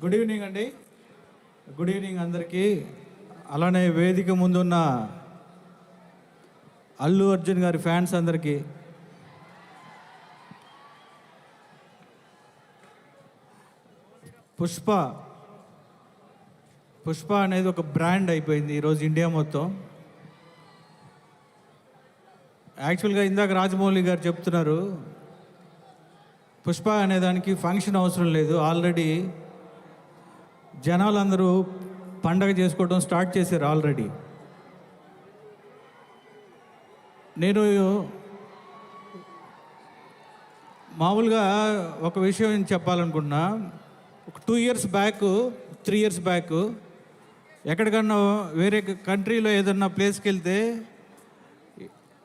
Good evening అండి. Good evening అందరికీ. అలానే వేదిక ముందున్న అల్లు అర్జున్ గారి ఫ్యాన్స్ అందరికీ, పుష్ప అనేది ఒక బ్రాండ్ అయిపోయింది ఈరోజు ఇండియా మొత్తం. యాక్చువల్గా ఇందాక రాజమౌళి గారు చెప్తున్నారు, పుష్ప అనేదానికి ఫంక్షన్ అవసరం లేదు, ఆల్రెడీ జనాలందరూ పండగ చేసుకోవడం స్టార్ట్ చేశారు ఆల్రెడీ. నేను మామూలుగా ఒక విషయం చెప్పాలనుకున్నా. ఒక 2 years బ్యాక్ 3 years బ్యాక్ ఎక్కడికన్నా వేరే కంట్రీలో ఏదన్నా ప్లేస్కి వెళ్తే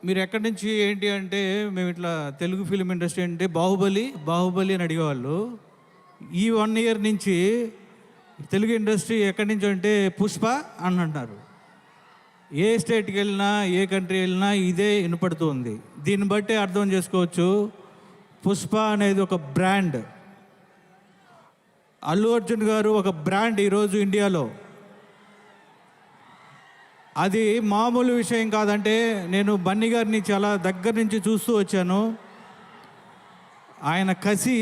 మీరు ఎక్కడి నుంచి ఏంటి అంటే మేము ఇట్లా తెలుగు ఫిలిం ఇండస్ట్రీ అంటే బాహుబలి అని అడిగేవాళ్ళు. ఈ 1 year నుంచి తెలుగు ఇండస్ట్రీ ఎక్కడి నుంచి అంటే పుష్ప అని అంటున్నారు. ఏ స్టేట్కి వెళ్ళినా ఏ కంట్రీ వెళ్ళినా ఇదే వినపడుతుంది. దీన్ని బట్టి అర్థం చేసుకోవచ్చు, పుష్ప అనేది ఒక బ్రాండ్. అల్లు అర్జున్ గారు ఒక బ్రాండ్ ఈరోజు ఇండియాలో. అది మామూలు విషయం కాదంటే, నేను బన్నీ గారిని చాలా దగ్గర నుంచి చూస్తూ వచ్చాను. ఆయన కసి,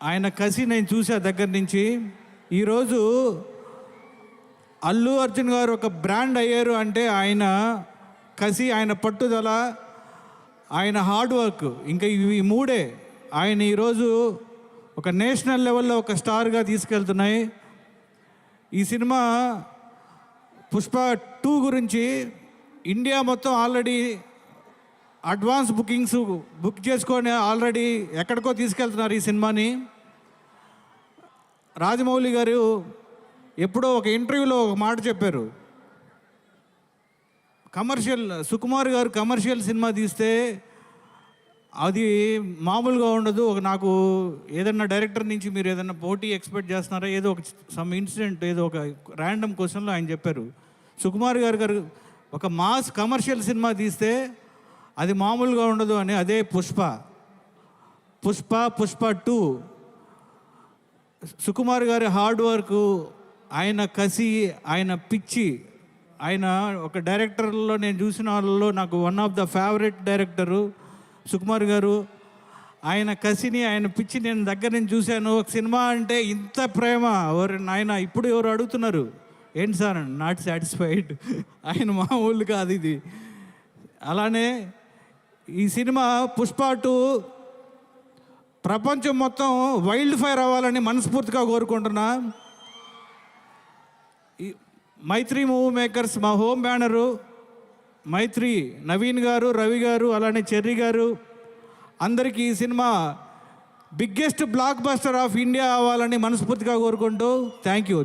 ఆయన కసి నేను చూసా దగ్గర నుంచి. ఈరోజు అల్లు అర్జున్ గారు ఒక బ్రాండ్ అయ్యారు అంటే ఆయన కసి, ఆయన పట్టుదల, ఆయన హార్డ్ వర్క్, ఇంకా ఇవి మూడే ఆయన ఈరోజు ఒక నేషనల్ లెవెల్లో ఒక స్టార్గా తీసుకెళ్తున్నాయి. ఈ సినిమా పుష్ప 2 గురించి ఇండియా మొత్తం ఆల్రెడీ అడ్వాన్స్ బుక్ చేసుకొని ఆల్రెడీ ఎక్కడికో తీసుకెళ్తున్నారు ఈ సినిమాని. రాజమౌళి గారు ఎప్పుడో ఒక ఇంటర్వ్యూలో ఒక మాట చెప్పారు, సుకుమార్ గారు కమర్షియల్ సినిమా తీస్తే అది మామూలుగా ఉండదు. నాకు ఏదన్నా డైరెక్టర్ నుంచి మీరు ఏదన్నా పోటీ ఎక్స్పెక్ట్ చేస్తున్నారా, ఏదో ఒక సమ్ ఇన్సిడెంట్, ఏదో ఒక ర్యాండమ్ క్వశ్చన్లో ఆయన చెప్పారు, సుకుమార్ గారు ఒక మాస్ కమర్షియల్ సినిమా తీస్తే అది మామూలుగా ఉండదు అని. అదే పుష్ప 2 సుకుమార్ గారి హార్డ్ వర్క్, ఆయన కసి, ఆయన పిచ్చి, ఆయన ఒక డైరెక్టర్లో నేను చూసిన వాళ్ళలో నాకు one of the favourite director Sukumar గారు. ఆయన కసిని, ఆయన పిచ్చి నేను దగ్గర నుంచి చూశాను. ఒక సినిమా అంటే ఇంత ప్రేమ ఆయన ఇప్పుడు ఎవరు అడుగుతున్నారు ఏంటి సార్, నాట్ సాటిస్ఫైడ్. ఆయన మామూలు కాదు ఇది. అలానే ఈ సినిమా పుష్ప 2 ప్రపంచం మొత్తం వైల్డ్ ఫైర్ అవ్వాలని మనస్ఫూర్తిగా కోరుకుంటున్నా. మైత్రి మూవీ మేకర్స్ మా హోమ్ బ్యానరు, మైత్రి, నవీన్ గారు, రవి గారు, అలానే చెర్రీ గారు, అందరికీ ఈ cinema biggest block buster of India అవ్వాలని మనస్ఫూర్తిగా కోరుకుంటూ థ్యాంక్ యూ.